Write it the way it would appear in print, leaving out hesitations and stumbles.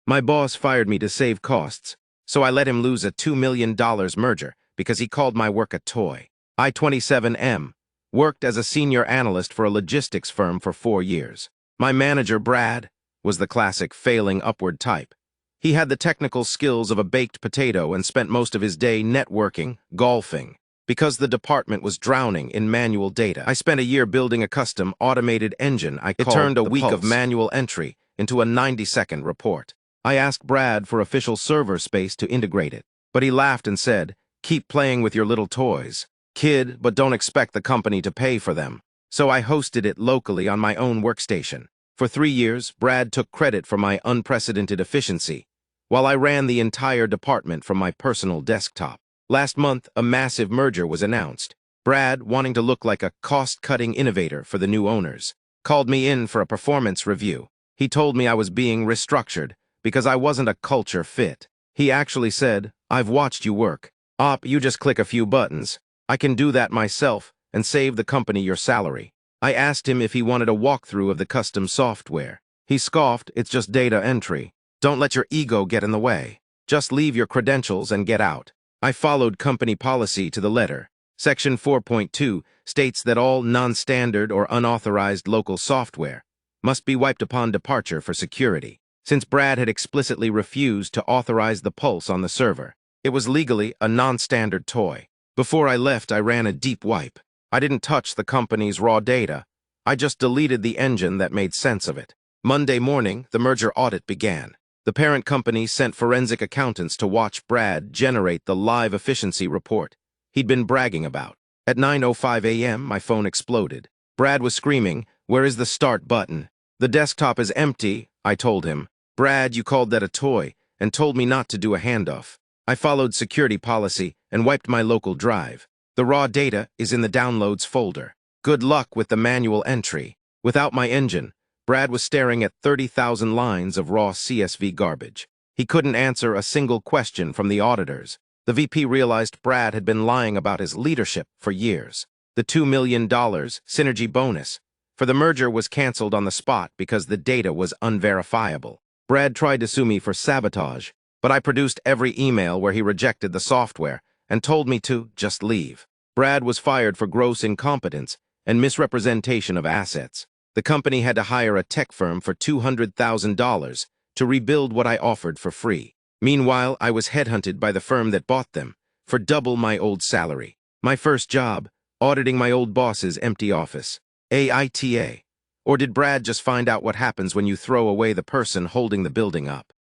My boss fired me to save costs, so I let him lose a $2 million merger because he called my work a toy. I-27M worked as a senior analyst for a logistics firm for 4 years. My manager, Brad, was the classic failing upward type. He had the technical skills of a baked potato and spent most of his day networking, golfing. Because the department was drowning in manual data, I spent a year building a custom automated engine I called It turned a week of manual entry into a 90-second report. I asked Brad for official server space to integrate it, but he laughed and said, "Keep playing with your little toys, kid, but don't expect the company to pay for them." So I hosted it locally on my own workstation. For 3 years, Brad took credit for my unprecedented efficiency, while I ran the entire department from my personal desktop. Last month, a massive merger was announced. Brad, wanting to look like a cost-cutting innovator for the new owners, called me in for a performance review. He told me I was being restructured because I wasn't a culture fit. He actually said, "I've watched you work. You just click a few buttons. I can do that myself and save the company your salary." I asked him if he wanted a walkthrough of the custom software. He scoffed, "It's just data entry. Don't let your ego get in the way. Just leave your credentials and get out." I followed company policy to the letter. Section 4.2 states that all non-standard or unauthorized local software must be wiped upon departure for security. Since Brad had explicitly refused to authorize the pulse on the server, it was legally a non-standard toy. Before I left, I ran a deep wipe. I didn't touch the company's raw data. I just deleted the engine that made sense of it. Monday morning, the merger audit began. The parent company sent forensic accountants to watch Brad generate the live efficiency report he'd been bragging about. At 9:05 a.m., my phone exploded. Brad was screaming, "Where is the start button?" "The desktop is empty," I told him. "Brad, you called that a toy and told me not to do a handoff." I followed security policy and wiped my local drive. The raw data is in the downloads folder. Good luck with the manual entry. Without my engine, Brad was staring at 30,000 lines of raw CSV garbage. He couldn't answer a single question from the auditors. The VP realized Brad had been lying about his leadership for years. The $2 million synergy bonus for the merger was canceled on the spot because the data was unverifiable. Brad tried to sue me for sabotage, but I produced every email where he rejected the software and told me to just leave. Brad was fired for gross incompetence and misrepresentation of assets. The company had to hire a tech firm for $200,000 to rebuild what I offered for free. Meanwhile, I was headhunted by the firm that bought them for double my old salary. My first job, auditing my old boss's empty office. AITA. Or did Brad just find out what happens when you throw away the person holding the building up?